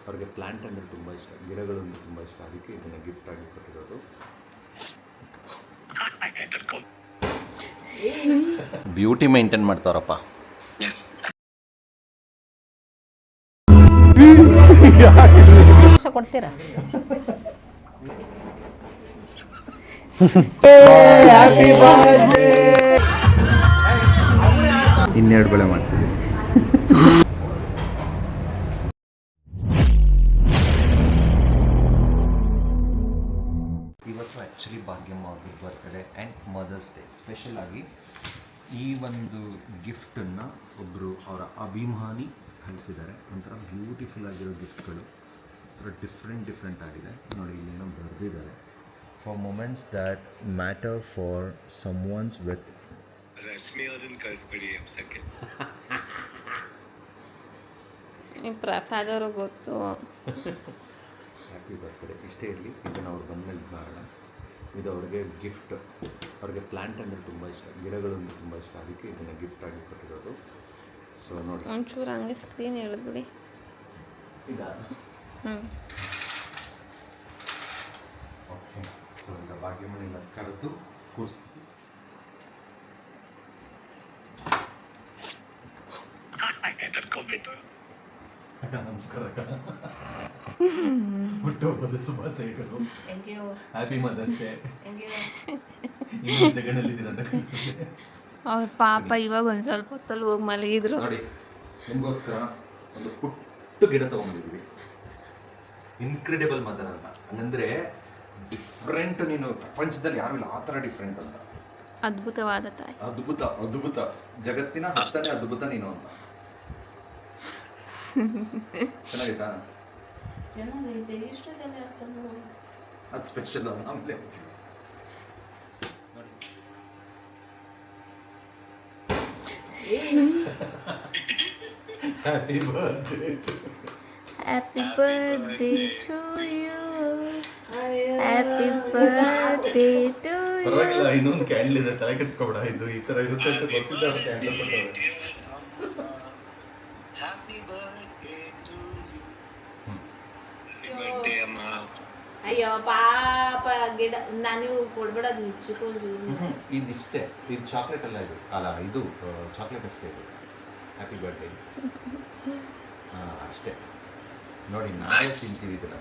ಅವ್ರಿಗೆ ಪ್ಲ್ಯಾಂಟ್ ಅಂದರೆ ತುಂಬ ಇಷ್ಟ, ಗಿಡಗಳು ಅಂದರೆ ತುಂಬ ಇಷ್ಟ, ಅದಕ್ಕೆ ಇದನ್ನು ಗಿಫ್ಟ್ ಆಗಿ ಕೊಟ್ಟಿರೋದು. ಬ್ಯೂಟಿ ಮೇಂಟೈನ್ ಮಾಡ್ತಾರಪ್ಪ. ಕೊಡ್ತೀರಾ? ಇನ್ನೆರಡು ಬೆಳೆ ಮಾಡಿಸಿದ್ವಿ. ಇವತ್ತು ಆ್ಯಕ್ಚುಲಿ ಭಾಗ್ಯಮ್ಮ ಅವ್ರ birthday and mother's day. Special ಆಗಿ ಈ ಒಂದು ಗಿಫ್ಟನ್ನು ಒಬ್ಬರು ಅವರ ಅಭಿಮಾನಿ ಕಳಿಸಿದ್ದಾರೆ. ಒಂಥರ ಬ್ಯೂಟಿಫುಲ್ ಆಗಿರೋ ಗಿಫ್ಟ್ಗಳು, ಒಂಥರ ಡಿಫ್ರೆಂಟ್ ಆಗಿದೆ ನೋಡಿ. ಇಲ್ಲೇನೋ ಬರೆದಿದ್ದಾರೆ, for moments that matter for some ones with Rashmi ಅವ್ರನ್ನ ಕಳಿಸ್ಬಿಡಿ ಅಪ್ಸಕ್ಕೆ. ಪ್ರಸಾದ್ ಅವ್ರಿಗೆ ಗೊತ್ತು. Happy birthday. ಇಷ್ಟೇ ಇರಲಿ, ಇದನ್ನು ಅವ್ರು ಬಂದಮೇಲೆ ಮಾಡೋಣ. ಇದು ಅವ್ರಿಗೆ ಗಿಫ್ಟ್. ಅವ್ರಿಗೆ ಪ್ಲ್ಯಾಂಟ್ ಅಂದರೆ ತುಂಬ ಇಷ್ಟ, ಗಿಡಗಳು ಅಂದರೆ ತುಂಬ ಇಷ್ಟ, ಅದಕ್ಕೆ ಇದನ್ನು ಗಿಫ್ಟ್ ಆಗಿ ಕೊಟ್ಟಿರೋದು. ಸೊ ನೋಡಿ, ಒಂಚೂರು ಹಂಗೆ ಸ್ಕ್ರೀನ್ ಹೇಳಿದ್ಬಿಡಿ. ಓಕೆ. ಸೊ ಈಗ ಭಾಗ್ಯಮಣಿನ ಕರೆದು ಕೂರಿಸ್ತೀವಿ. ನಮಸ್ಕಾರ, ಹುಟ್ಟುಹಬ್ಬದ ಶುಭಾಶಯಗಳು. Happy mother's day. ಅವ್ರ ಪಾಪ ಇವಾಗ ಒಂದು ಸ್ವಲ್ಪ ಹೊತ್ತಲ್ಲಿ ಹೋಗಿ ಮಲಗಿದ್ರು ನೋಡಿ. ನಿಮಗೋಸ್ಕರ ಒಂದು ಪುಟ್ಟು ಗಿಡ ತೊಗೊಂಡಿದ್ವಿ. ಇನ್ಕ್ರೆಡಿಬಲ್ ಮದರ್ ಅಂತ, ಹಂಗಂದ್ರೆ ಡಿಫ್ರೆಂಟ್. ನೀನು ಪ್ರಪಂಚದಲ್ಲಿ ಯಾರು ಇಲ್ಲ ಆ ಥರ ಡಿಫ್ರೆಂಟ್ ಅಂತ. ಅದ್ಭುತವಾದ ತಾಯಿ. ಅದ್ಭುತ ಜಗತ್ತಿನ 10ನೇ ಅದ್ಭುತ ನೀನು ಅಂತ. ಚೆನ್ನಾಗಿತ್ತಾ? ಚೆನ್ನಾಗೈತೆ. ಎಷ್ಟು ಜನ ಅದು ಸ್ಪೆಷಲ್. ಆಮೇಲೆ happy birthday to you. Happy birthday to you. Happy birthday to you. ಪರವಾಗಿಲ್ಲ, ಇನ್ನೊಂದು ಕ್ಯಾಂಡಲ್ ಇದೆ, ತಲೆ ಕೆಡಿಸ್ಕೊಬೇಡ. ಇದು ಈ ಥರ ಇರುತ್ತೆ ಅಂತ ಗೊತ್ತಿದ್ದ ಕ್ಯಾಂಡಲ್ ಕೊಟ್ಟವ್ರೆ. Happy birthday to you. Happy birthday ಅಮ್ಮ. ಅಯ್ಯೋ ಪಾಪ ಗಿಡ. ನಾನು ಕೊಡ್ಬೇಡದು ನಿಚ್ಚಕೊಂಡು. ಇದಿಷ್ಟೇ, ಇದು ಚಾಕ್ಲೇಟ್ ಅಲ್ಲ, ಇದು ಅಲ್ಲ, ಇದು ಚಾಕ್ಲೇಟ್ ಅಷ್ಟೇ. ಇದು ಹ್ಯಾಪಿ ಬರ್ತ್ಡೇ. ಹಾಂ ಅಷ್ಟೇ ನೋಡಿ, ನಾವೇ ತಿಂತೀವಿ ಇದನ್ನು.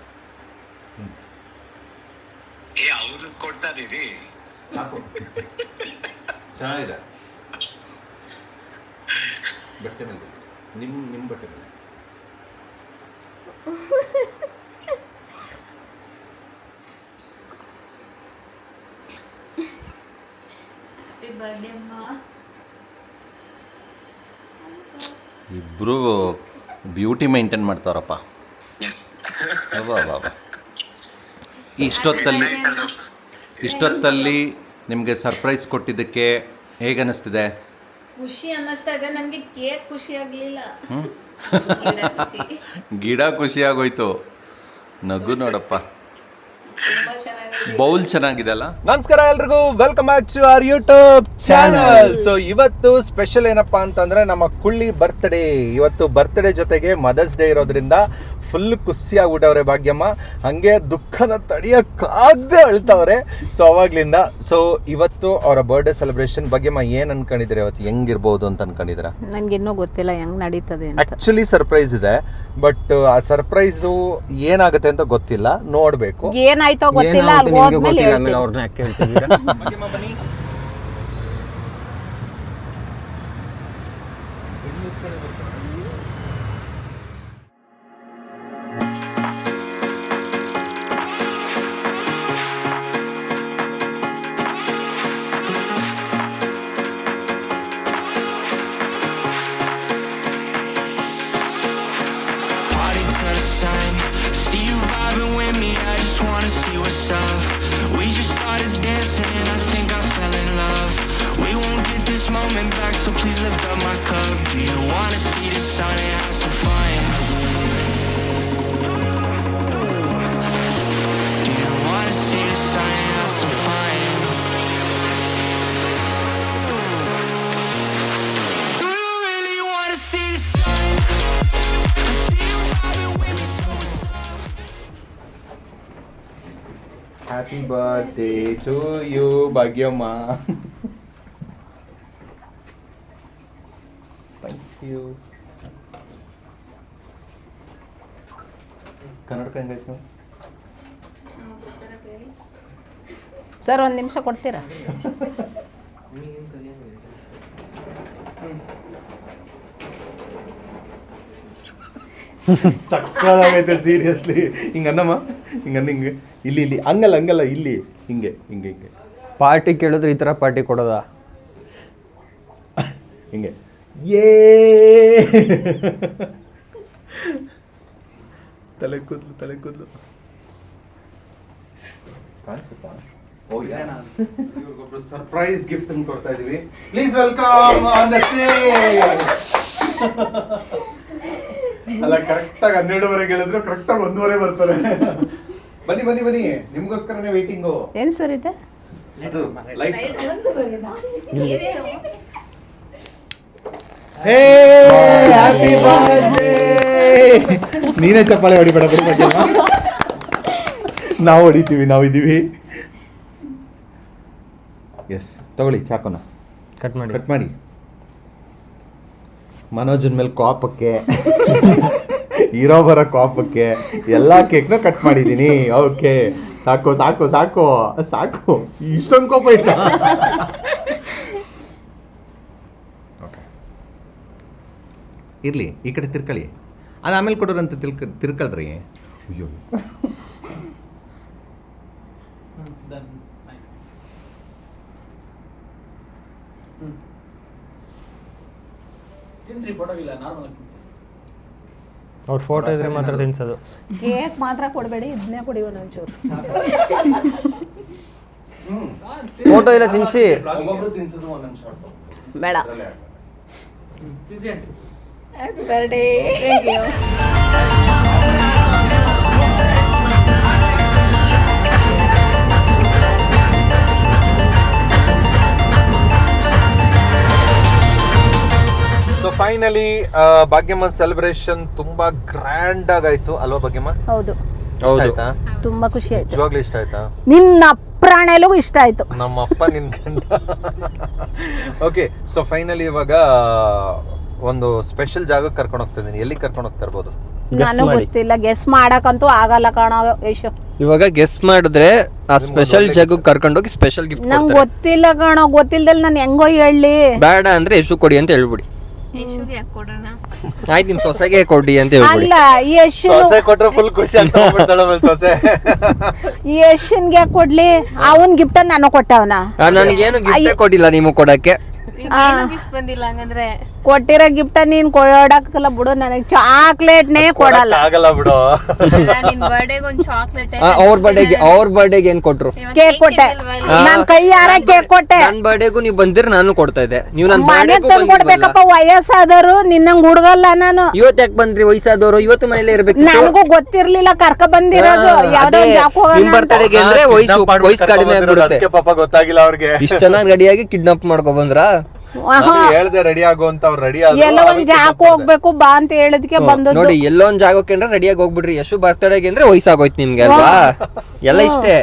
ಅವ್ರು ಕೊಡ್ತಾರೀರಿ. ಸಾಕು, ಚೆನ್ನಾಗಿದೆ. ಬಟ್ಟೆ ಮೇಲೆ ನಿಮ್ಮ ಬಟ್ಟೆ ಮೇಲೆ. ಹ್ಯಾಪಿ ಬರ್ತ್ಡೇ ಅಮ್ಮ. ಇಬ್ಬರು ಬ್ಯೂಟಿ ಮೇಂಟೈನ್ ಮಾಡ್ತಾರಪ್ಪ. ಇಷ್ಟೊತ್ತಲ್ಲಿ ನಿಮಗೆ ಸರ್ಪ್ರೈಸ್ ಕೊಟ್ಟಿದ್ದಕ್ಕೆ ಹೇಗೆ ಅನ್ನಿಸ್ತಿದೆ? ಖುಷಿ ಅನ್ನಿಸ್ತಾ ಇದೆ ನನಗೆ. ಕೇಕ್ ಖುಷಿ ಆಗಲಿಲ್ಲ, ಗಿಡ ಖುಷಿಯಾಗೋಯ್ತು. ನಗು ನೋಡಪ್ಪ, ಬೌಲ್ ಚೆನ್ನಾಗಿದೆ ಅಲ್ಲ. ನಮಸ್ಕಾರ ಎಲ್ರಿಗೂ, welcome back to our YouTube channel. So ಇವತ್ತು ಸ್ಪೆಷಲ್ ಏನಪ್ಪಾ ಅಂತಂದ್ರೆ ನಮ್ಮ ಕುಳ್ಳಿ ಬರ್ತ್ಡೇ. ಇವತ್ತು ಬರ್ತ್ಡೇ ಜೊತೆಗೆ ಮದರ್ಸ್ ಡೇ ಇರೋದ್ರಿಂದ ಫುಲ್ ಖುಷಿಯಾಗ್ಬಿಟ್ಟವ್ರೆ ಭಾಗ್ಯಮ್ಮ. ಹಂಗೆ ದುಃಖನ ತಡಿಯಕ್ಕಾಗದೆ ಅಳ್ತವ್ರೆ. ಸೊ ಅವಾಗ್ಲಿಂದ. ಸೊ ಇವತ್ತು ಅವರ ಬರ್ಡೇ ಸೆಲೆಬ್ರೇಷನ್. ಭಾಗ್ಯಮ್ಮ ಏನ್ ಅನ್ಕೊಂಡಿದ್ರೆ ಇವತ್ತು ಹೆಂಗಿರ್ಬೋದು ಅಂತ ಅನ್ಕೊಂಡಿದ್ರ? ನನ್ಗೆ ಇನ್ನೂ ಗೊತ್ತಿಲ್ಲ ಹೆಂಗ್ ನಡೀತದೆ. ಆಕ್ಚುಲಿ ಸರ್ಪ್ರೈಸ್ ಇದೆ, ಬಟ್ ಆ ಸರ್ಪ್ರೈಸು ಏನಾಗುತ್ತೆ ಅಂತ ಗೊತ್ತಿಲ್ಲ, ನೋಡ್ಬೇಕು. ಏನಾಯ್ತೋ ಗೊತ್ತಿಲ್ಲ. ಅವ್ರನ್ನ ಯಾಕೆ ಹೇಳ್ತಿದ್ದೀರಾ? So please lift up my cup. Do you wanna see the sun and have some fun? Do you wanna see the sun and have some fun? Do you really wanna see the sun? I see you vibing with me so happy birthday to you Bhagyamma. Thank you. ಕನ್ನಡಕ ಹೆಂಗಾಯ್ತು? Sir ಒಂದು ನಿಮಿಷ ಕೊಡ್ತೀರಾ? ಸಕ್ಕತ್ತಾಗೈತೆ seriously. ಹಿಂಗನ್ನಮ್ಮ, ಹಿಂಗೆ ಇಲ್ಲಿ ಇಲ್ಲಿ ಹಂಗಲ್ಲ ಇಲ್ಲಿ ಹಿಂಗೆ ಹಿಂಗೆ ಹಿಂಗೆ ಪಾರ್ಟಿ ಕೇಳಿದ್ರೆ ಈ ಥರ ಪಾರ್ಟಿ ಕೊಡೋದಾ? ಹಿಂಗೆ ತಲೆ ಕೂದಲು ಕಾಣಿಸುತ್ತಾ? ಇವ್ರಿಗೊಬ್ರು ಸರ್ಪ್ರೈಸ್ ಗಿಫ್ಟ್ ಅನ್ನು ಕೊಡ್ತಾ ಇದೀವಿ. Please welcome on the stage. ಅಲ್ಲ, ಕರೆಕ್ಟಾಗಿ 12:30 ಹೇಳಿದ್ರು, ಕರೆಕ್ಟಾಗಿ 1:30 ಬರ್ತಾರೆ. ಬನ್ನಿ ನಿಮ್ಗೋಸ್ಕರನೇ ವೇಟಿಂಗು. ಏನು ಸರ್ ಇದೆ? ಅದು ಲೈಟ್. ಹೇ ಹ್ಯಾಪಿ ಬರ್ತ್ಡೇ. ನೀನೇ ಚಪ್ಪಾಳೆ ಹೊಡಿಬೇಡ ಬಿಡು ಬಗ್ಗೆ. ನಾವು ಹೊಡಿತೀವಿ, ನಾವು ಇದ್ದೀವಿ. ಎಸ್, ತಗೊಳ್ಳಿ ಚಾಕೋನ. ಕಟ್ ಮಾಡಿ. ಮನೋಜನ್ ಮೇಲೆ ಕೋಪಕ್ಕೆ, ಇರೋ ಬರೋ ಕೋಪಕ್ಕೆ ಎಲ್ಲ ಕೇಕ್ನ ಕಟ್ ಮಾಡಿದ್ದೀನಿ. ಓಕೆ, ಸಾಕು. ಇಷ್ಟೊಂದು ಕೋಪ ಐತಾ? ಓಕೆ, ಇರ್ಲಿ, ಈ ಕಡೆ ತಿರ್ಕೊಳ್ಳಿ. ಅದು ಆಮೇಲೆ ಕೊಡೋರಂತ ತಿರ್ಕೊಳ್ರಿ. ಅಯ್ಯೋ, ಅವ್ರ ಫೋಟೋ ಇದ್ರೆ ಮಾತ್ರ ತಿನ್ಸೋದು. ಕೇಕ್ ಮಾತ್ರ ಕೊಡಬೇಡಿ, ಇದನ್ನೇ ಕುಡಿ ಒಂದೊಂಚೂರು. ಫೋಟೋ ಎಲ್ಲ ತಿನ್ಸಿ. ಒಬ್ಬೊಬ್ರು ತಿನ್ಸೋದು ಒಂದೊಂದು ಶಾಟ್. ಬೇಡ. Happy birthday. Thank you. So finally Bhagyamma celebration ತುಂಬಾ ಗ್ರ್ಯಾಂಡ್ ಆಗಾಯ್ತು ಅಲ್ವಾ ಭಾಗ್ಯಮ್ಮ? ಹೌದು, ಇಷ್ಟ ಆಯ್ತಾ? ತುಂಬಾ ಖುಷಿ ಆಯ್ತು. ನಿಜವಾಗ್ಲೂ ಇಷ್ಟ ಆಯ್ತಾ? ನಿನ್ನ ಪ್ರಾಣೆಲ್ಲೂ ಇಷ್ಟ ಆಯ್ತು. ನಮ್ಮ ಅಪ್ಪ ನಿನ್ ಗಂಡ. ಓಕೆ, ಸೊ ಫೈನಲಿ ಇವಾಗ ಒಂದು ಸ್ಪೆಷಲ್ ಜಾಗಕ್ಕೆ ಕರ್ಕೊಂಡು ಹೋಗ್ತಾ ಇದೀನಿ. ಎಲ್ಲಿ ಕರ್ಕೊಂಡು ಹೋಗ್ತಾ ಇರ್ಬೋದು? ನನಗೆ ಗೊತ್ತಿಲ್ಲ, ಗೆಸ್ ಮಾಡಕ್ಕಂತೂ ಆಗಲ್ಲ ಕಾಣೋ ಯಶು. ಇವಾಗ ಗೆಸ್ ಮಾಡಿದ್ರೆ ಆ ಸ್ಪೆಷಲ್ ಜಾಗಕ್ಕೆ ಕರ್ಕೊಂಡೋಗಿ ಸ್ಪೆಷಲ್ ಗಿಫ್ಟ್ ನಂಗೆ ಗೊತ್ತಿಲ್ಲ ಕಾಣೋ. ಗೊತ್ತಿಲ್ದಲ್ಲಿ ನಾನು ಹೆಂಗೋ ಹೇಳಿ. ಬೇಡ ಅಂದ್ರೆ ಎಷ್ಟು ಕೊಡಿ ಅಂತ ಹೇಳ್ಬಿಡಿ. ಯಶುಗೆ ಯಾಕೆ ಕೊಡೋಣ? ಆಯ್ತು, ನಿಮ್ ಸೊಸೆಗೆ ಕೊಡಿ ಅಂತ ಹೇಳ್ಬಿಡಿ. ಅಲ್ಲ, ಯಶು ಸೊಸೆ ಕೊಟ್ರೆ ಫುಲ್ ಖುಷಿ ಅಂತ ಸೊಸೆ. ಯಶನ್ಗೆ ಕೊಡ್ಲಿ, ಅವನ್ ಗಿಫ್ಟ್ ನಾನು ಕೊಟ್ಟವನ. ನನಗೇನು ಗಿಫ್ಟ್ ಕೊಟ್ಟಿಲ್ಲ ನೀವು ಕೊಡಕ್ಕೆ. ಗಿಫ್ಟ್ ಬಂದಿಲ್ಲ ಹಂಗಂದ್ರೆ. ಕೊಟ್ಟಿರೋ ಗಿಫ್ಟ್ ನೀನ್ ಕೊಡಕ್ಕಲ್ಲ ಬಿಡು. ನನಗೆ ಚಾಕ್ಲೇಟ್ನೇ ಕೊಡಲ್ಲ. ಆಗಲ್ಲ ಬಿಡು. ನಿನ್ ಬರ್ಡೇಗೆ ಒಂದು ಚಾಕ್ಲೇಟ್. ಅವ್ರ ಬರ್ಡೇಗೆ ಏನ್ ಕೊಟ್ರು? ಕೇಕ್ ಕೊಟ್ಟೆ, ನನ್ ಕೈಯಾರ ಕೇಕ್ ಕೊಟ್ಟೆ. ನನ್ ಬರ್ಡೇಗೂ ನೀವು ಬಂದಿರ ನಾನು ಕೊಡ್ತಾ ಇದ್ದೆ. ನೀವು ನನ್ ಮನೆಗ್ ತಂದು ಕೊಡ್ಬೇಕಪ್ಪ. ವಯಸ್ಸಾದವರು ನಿನ್ನಂಗ್ ಹುಡುಗಲ್ಲ ನಾನು. ಇವತ್ತು ಯಾಕೆ ಬಂದ್ರಿ? ವಯಸ್ಸಾದವರು ಇವತ್ತು ಮನೇಲೆ ಇರ್ಬೇಕು. ನನಗೂ ಗೊತ್ತಿರ್ಲಿಲ್ಲ, ಕರ್ಕ ಬಂದಿರೋದು. ಯಾವ್ದೋ ನಿಮ್ ಬರ್ತಡೆಗೆ ಅಂದ್ರೆ ವಯಸ್ಸು ಕಡಿಮೆ ಆಗ್ಬಿಡುತ್ತೆ. ಪಾಪ ಗೊತ್ತಾಗಿಲ್ಲ ಅವ್ರಿಗೆ. ಇಷ್ಟ ಚೆನ್ನಾಗಿ ರೆಡಿಯಾಗಿ ಕಿಡ್ನಾಪ್ ಮಾಡ್ಕೊ ಬಂದ್ರ? ಹೇಳ್ದೆ ರೆಡಿ ಆಗು ಅಂತ. ಅವ್ರು ರೆಡಿ ಎಲ್ಲೋ ಒಂದ್ ಜಾಕ್ ಹೋಗ್ಬೇಕು ಬಾ ಅಂತ ಹೇಳಿದ್ಕೆ ಬಂದದ್ದು. ನೋಡಿ, ಎಲ್ಲೋ ಒಂದ್ ಜಾಗಕ್ಕೆ ಅಂದ್ರೆ ರೆಡಿಯಾಗಿ ಹೋಗ್ಬಿಡ್ರಿ. ಯಶು ಬರ್ತಡೆಗೆ ಅಂದ್ರೆ ವಯಸ್ಸಾಗೋಯ್ತು ನಿಮ್ಗೆ ಅಲ್ವಾ? ಎಲ್ಲ ಇಷ್ಟೇ.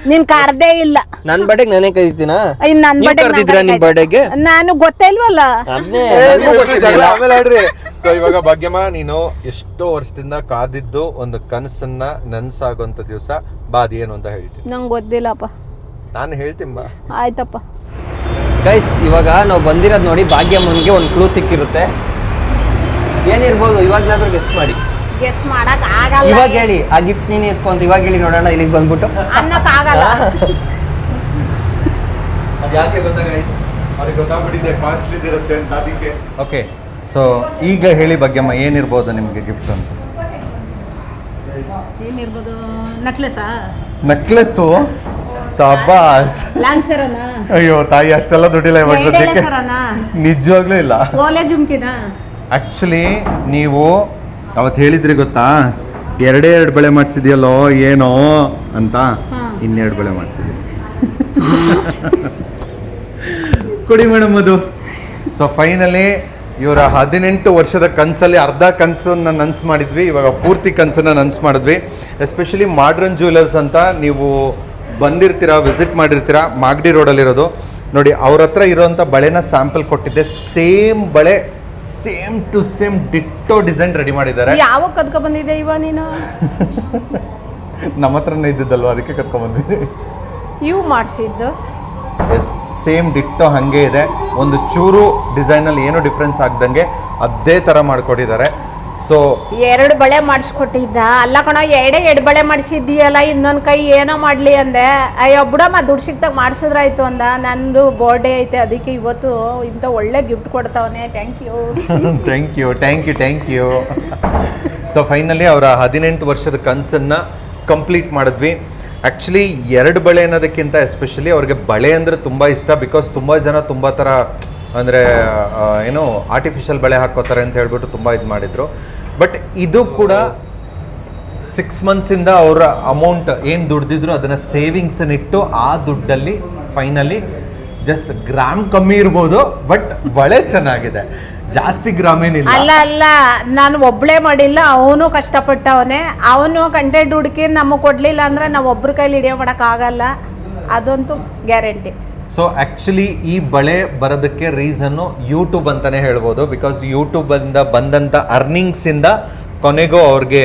ನೀನ್ ಕರ್ದೇ ಇಲ್ಲ. ನನ್ ಬರ್ಡೇಗೆ ನಾನೇ ಕರೀತೀನ? ನನ್ ಕರ್ದಿದ್ರ ನಿಮ್ ಬರ್ಡೇಗೆ? ನಾನು ಗೊತ್ತೇ ಇಲ್ವಲ್ಲ. ಅದ್ನೇ ಆಮೇಲೆ ಹೇಳ್ರಿ. ಸೊ ಇವಾಗ ಭಾಗ್ಯಮ್ಮ, ನೀನು ಎಷ್ಟೋ ವರ್ಷದಿಂದ ಕಾದಿದ್ದು ಒಂದು ಕನಸನ್ನ ನನ್ಸಾಗುವಂತ ದಿವಸ ಬಾದಿ ಏನು ಅಂತ ಹೇಳ್ತೀನಿ. ನಂಗೆ ಗೊತ್ತಿಲ್ಲಪ್ಪ. ನಾನು ಹೇಳ್ತೀನಿ ಬಾ. ಆಯ್ತಪ್ಪ. ಗೈಸ್, ಇವಾಗ ನಾವು ಬಂದಿರೋದು ನೋಡಿ, ಭಾಗ್ಯಮ್ಮನ್ಗೆ ಒಂದು ಕ್ಲೂ ಸಿಕ್ಕಿರುತ್ತೆ. ಏನಿರ್ಬೋದು ಇವಾಗ್ಲಾದ್ರೂ ಗೆಸ್ಟ್ ಮಾಡಿ. ಗೆಸ್ ಮಾಡಕ್ ಆಗಲ್ಲ. ಇವಾಗ ಹೇಳಿ, ಆ ಗಿಫ್ಟ್ ನೀನು ಇಸ್ಕೊಂತ ಇವಾಗ ಹೇಳಿ ನೋಡೋಣ. ಇಲ್ಲಿಗೆ ಬಂದ್ಬಿಟ್ಟು ಅನ್ನಕ್ ಆಗಲ್ಲ. ಯಾಕೆ ಗೊತ್ತಾ ಗೈಸ್, ಅವ್ರಿಗೆ ಗೊತ್ತಾಗ್ಬಿಟ್ಟಿದೆ ಕಾಸ್ಟ್ಲಿ ಇರುತ್ತೆ ಅಂತ, ಅದಕ್ಕೆ. ಓಕೆ, ಸೊ ಈಗ ಹೇಳಿ ಭಾಗ್ಯಮ್ಮ, ಏನಿರ್ಬೋದು ನಿಮಗೆ ಗಿಫ್ಟ್ ಅಂತ? ಏನಿರ್ಬೋದು? ನಕ್ಲೆಸಾ? ನೆಕ್ಲೆಸ್ಸು? ಸಬಾಸ್. ಲಾಂಗ್ ಸರನ? ಅಯ್ಯೋ ತಾಯಿ, ಅಷ್ಟೆಲ್ಲ ದುಡ್ಡಿಲ್ಲ ಇವಾಗ ಸದ್ಯಕ್ಕೆ. ನಿಜವಾಗ್ಲೂ ಇಲ್ಲ. ಓಲೆ ಜುಮ್ಕಿನ? ಆಕ್ಚುಲಿ ನೀವು ಅವತ್ತು ಹೇಳಿದ್ರಿ ಗೊತ್ತಾ, 2 ಬೆಳೆ ಮಾಡಿಸಿದ್ಯಲ್ಲೋ ಏನೋ ಅಂತ. 2 ಬೆಳೆ ಮಾಡಿಸಿದ್ವಿ. ಕುಡಿ ಮೇಡಮ್ ಅದು. ಸೊ ಫೈನಲಿ ಇವರ 18 ವರ್ಷದ ಕನಸಲ್ಲಿ ಅರ್ಧ ಕನಸನ್ನ ನನಸು ಮಾಡಿದ್ವಿ, ಇವಾಗ ಪೂರ್ತಿ ಕನಸನ್ನ ನನಸು ಮಾಡಿದ್ವಿ. ಎಸ್ಪೆಷಲಿ ಮಾಡ್ರನ್ ಜ್ಯುವೆಲರ್ಸ್ ಅಂತ ನೀವು ಬಂದಿರ್ತೀರಾ, ವಿಸಿಟ್ ಮಾಡಿರ್ತೀರಾ, ಮಾಗಡಿ ರೋಡಲ್ಲಿರೋದು. ನೋಡಿ ಅವ್ರ ಹತ್ರ ಇರೋಂಥ ಬಳೆನ ಸ್ಯಾಂಪಲ್ ಕೊಟ್ಟಿದ್ದೆ. ಸೇಮ್ ಬಳೆ same to same ditto design ready ಮಾಡಿದ್ದಾರೆ. ಯಾವಾಗ ಕದ್ಕೊ ಬಂದಿದ್ದೆ ಇವ ನೀನು? ನಮ್ಮ ಹತ್ರನೇ ಇದ್ದಿದ್ದಲ್ವ, ಅದಕ್ಕೆ ಕತ್ಕೊಂಡ್ಬಂದ್ವಿ. ಇವು ಮಾಡಿಸಿದ್ದು ಎಸ್, ಸೇಮ್ ಡಿಟ್ಟೋ ಹಾಗೆ ಇದೆ. ಒಂದು ಚೂರು ಡಿಸೈನಲ್ಲಿ ಏನೂ ಡಿಫ್ರೆನ್ಸ್ ಆಗ್ದಂಗೆ ಅದೇ ಥರ ಮಾಡಿಕೊಟ್ಟಿದ್ದಾರೆ. ಸೊ 2 ಬಳೆ ಮಾಡಿಸ್ಕೊಟ್ಟಿದ್ದ. ಅಲ್ಲ ಕಣೋ, ಎರಡು ಬಳೆ ಮಾಡಿಸಿದ್ದೀಯಲ್ಲ, ಇನ್ನೊಂದು ಕೈ ಏನೋ ಮಾಡಲಿ ಅಂದೆ. ಅಯ್ಯೋ ಬಿಡಮ್ಮ, ದುಡ್ಡು ಸಿಕ್ತಾಗ ಮಾಡಿಸಿದ್ರಾಯ್ತು ಅಂದ. ನಂದು ಬರ್ಡೇ ಐತೆ, ಅದಕ್ಕೆ ಇವತ್ತು ಇಂಥ ಒಳ್ಳೆ ಗಿಫ್ಟ್ ಕೊಡ್ತಾವನೆ. Thank you. Thank you thank you thank you. So finally ಅವರ 18 ವರ್ಷದ ಕನಸನ್ನು ಕಂಪ್ಲೀಟ್ ಮಾಡಿದ್ವಿ. ಆ್ಯಕ್ಚುಲಿ 2 ಬಳೆ ಅನ್ನೋದಕ್ಕಿಂತ ಎಸ್ಪೆಷಲಿ ಅವ್ರಿಗೆ ಬಳೆ ಅಂದರೆ ತುಂಬ ಇಷ್ಟ. ಬಿಕಾಸ್ ತುಂಬ ಜನ ತುಂಬ ಥರ ಅಂದರೆ ಏನು ಆರ್ಟಿಫಿಷಿಯಲ್ ಬಳೆ ಹಾಕೋತಾರೆ ಅಂತ ಹೇಳ್ಬಿಟ್ಟು ತುಂಬ ಇದು ಮಾಡಿದರು. ಬಟ್ ಇದು ಕೂಡ 6 ಮಂತ್ಸಿಂದ ಅವರ ಅಮೌಂಟ್ ಏನು ದುಡ್ದಿದ್ರು ಅದನ್ನು ಸೇವಿಂಗ್ಸನ್ನಿಟ್ಟು ಆ ದುಡ್ಡಲ್ಲಿ ಫೈನಲಿ ಜಸ್ಟ್ ಗ್ರಾಮ್ ಕಮ್ಮಿ ಇರ್ಬೋದು, ಬಟ್ ಬಳೆ ಚೆನ್ನಾಗಿದೆ, ಜಾಸ್ತಿ ಗ್ರಾಮ್ ಏನಿಲ್ಲ. ಅಲ್ಲ, ನಾನು ಒಬ್ಳೇ ಮಾಡಿಲ್ಲ, ಅವನು ಕಷ್ಟಪಟ್ಟವನೇ. ಅವನು ಕಂಟೆಂಟ್ ಹುಡುಕಿ ನಮಗೆ ಕೊಡಲಿಲ್ಲ ಅಂದ್ರೆ ನಾವು ಒಬ್ರ ಕೈಲಿ ವಿಡಿಯೋ ಮಾಡೋಕ್ಕಾಗಲ್ಲ, ಅದಂತೂ ಗ್ಯಾರಂಟಿ. ಸೊ ಆ್ಯಕ್ಚುಲಿ ಈ ಬಳೆ ಬರೋದಕ್ಕೆ ರೀಸನ್ನು ಯೂಟ್ಯೂಬ್ ಅಂತಲೇ ಹೇಳ್ಬೋದು. ಬಿಕಾಸ್ ಯೂಟ್ಯೂಬಿಂದ ಬಂದಂಥ ಅರ್ನಿಂಗ್ಸಿಂದ ಕೊನೆಗೂ ಅವ್ರಿಗೆ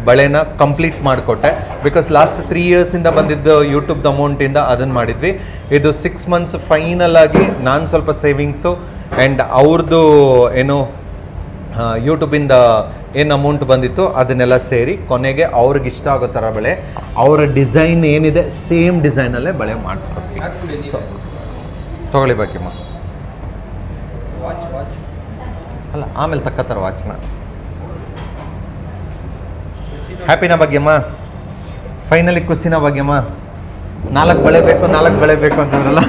ಬಳೆನ ಕಂಪ್ಲೀಟ್ ಮಾಡಿಕೊಟ್ಟೆ. ಬಿಕಾಸ್ ಲಾಸ್ಟ್ 3 ಇಯರ್ಸಿಂದ ಬಂದಿದ್ದು ಯೂಟ್ಯೂಬ್ದು ಅಮೌಂಟಿಂದ ಅದನ್ನು ಮಾಡಿದ್ವಿ. ಇದು 6 ಮಂತ್ಸ್ ಫೈನಲ್ ಆಗಿ ನಾನು ಸ್ವಲ್ಪ ಸೇವಿಂಗ್ಸು ಆ್ಯಂಡ್ ಅವ್ರದ್ದು ಏನು ಯೂಟ್ಯೂಬಿಂದ ಏನು ಅಮೌಂಟ್ ಬಂದಿತ್ತು ಅದನ್ನೆಲ್ಲ ಸೇರಿ ಕೊನೆಗೆ ಅವ್ರಿಗೆ ಇಷ್ಟ ಆಗೋ ಥರ ಬಳೆ, ಅವರ ಡಿಸೈನ್ ಏನಿದೆ ಸೇಮ್ ಡಿಸೈನಲ್ಲೇ ಬಳೆ ಮಾಡಿಸ್ಕೊಡ್ತೀವಿ. ಸೊ ತೊಗೊಳ್ಳಿ ಬಾಕಿಮ್ಮ. ಅಲ್ಲ, ಆಮೇಲೆ ತಕ್ಕತ್ತಾರ ವಾಚ್ನ. ಹ್ಯಾಪಿನ ಭಾಗ್ಯಮ್ಮ, ಫೈನಲಿ ಖುಷಿನ ಭಾಗ್ಯಮ್ಮ. 4 ಬಳೆ ಬೇಕು ಅಂತಂದ್ರಲ್ಲ.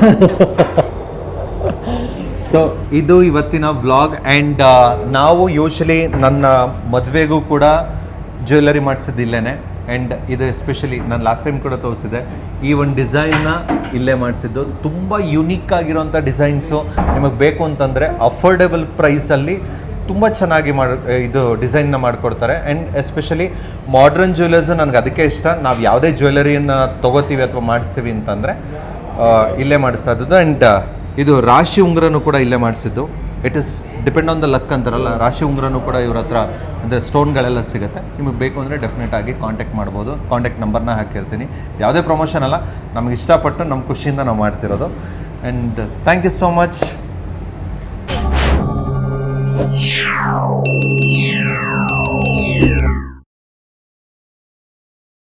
ಸೊ ಇದು ಇವತ್ತಿನ ವ್ಲಾಗ್. ಆ್ಯಂಡ್ ನಾವು ಯೂಶಲಿ ನನ್ನ ಮದುವೆಗೂ ಕೂಡ ಜ್ಯುವೆಲರಿ ಮಾಡಿಸಿದ್ದಿಲ್ಲೇ. ಆ್ಯಂಡ್ ಇದು ಎಸ್ಪೆಷಲಿ ನಾನು ಲಾಸ್ಟ್ ಟೈಮ್ ಕೂಡ ತೋರಿಸಿದೆ, ಈ ಒಂದು ಡಿಸೈನ್ನ ಇಲ್ಲೇ ಮಾಡಿಸಿದ್ದು. ತುಂಬ ಯುನೀಕ್ ಆಗಿರೋಂಥ ಡಿಸೈನ್ಸು ನಿಮಗೆ ಬೇಕು ಅಂತಂದರೆ ಅಫೋರ್ಡೆಬಲ್ ಪ್ರೈಸಲ್ಲಿ ತುಂಬ ಚೆನ್ನಾಗಿ ಇದು ಡಿಸೈನ್ನ ಮಾಡಿಕೊಡ್ತಾರೆ. ಆ್ಯಂಡ್ ಎಸ್ಪೆಷಲಿ ಮಾಡ್ರನ್ ಜ್ಯುವೆಲರ್ಸು ನನಗೆ ಅದಕ್ಕೆ ಇಷ್ಟ. ನಾವು ಯಾವುದೇ ಜ್ಯುವೆಲರಿಯನ್ನು ತೊಗೋತೀವಿ ಅಥವಾ ಮಾಡಿಸ್ತೀವಿ ಅಂತಂದರೆ ಇಲ್ಲೇ ಮಾಡಿಸ್ತಾ ಇದ್ದದ್ದು. ಆ್ಯಂಡ್ ಇದು ರಾಶಿ ಉಂಗುರನೂ ಕೂಡ ಇಲ್ಲೇ ಮಾಡಿಸಿದ್ದು. It is depend on the luck ಅಂತಾರಲ್ಲ, ರಾಶಿ ಉಂಗುರನೂ ಕೂಡ ಇವ್ರ ಹತ್ರ ಅಂದರೆ ಸ್ಟೋನ್ಗಳೆಲ್ಲ ಸಿಗುತ್ತೆ. ನಿಮಗೆ ಬೇಕು ಅಂದರೆ ಡೆಫಿನೆಟ್ ಆಗಿ ಕಾಂಟ್ಯಾಕ್ಟ್ ಮಾಡ್ಬೋದು. ಕಾಂಟ್ಯಾಕ್ಟ್ ನಂಬರ್ನ ಹಾಕಿರ್ತೀನಿ. ಯಾವುದೇ ಪ್ರಮೋಷನ್ ಅಲ್ಲ, ನಮ್ಗೆ ಇಷ್ಟಪಟ್ಟು ನಮ್ಮ ಖುಷಿಯಿಂದ ನಾವು ಮಾಡ್ತಿರೋದು. And thank you so much.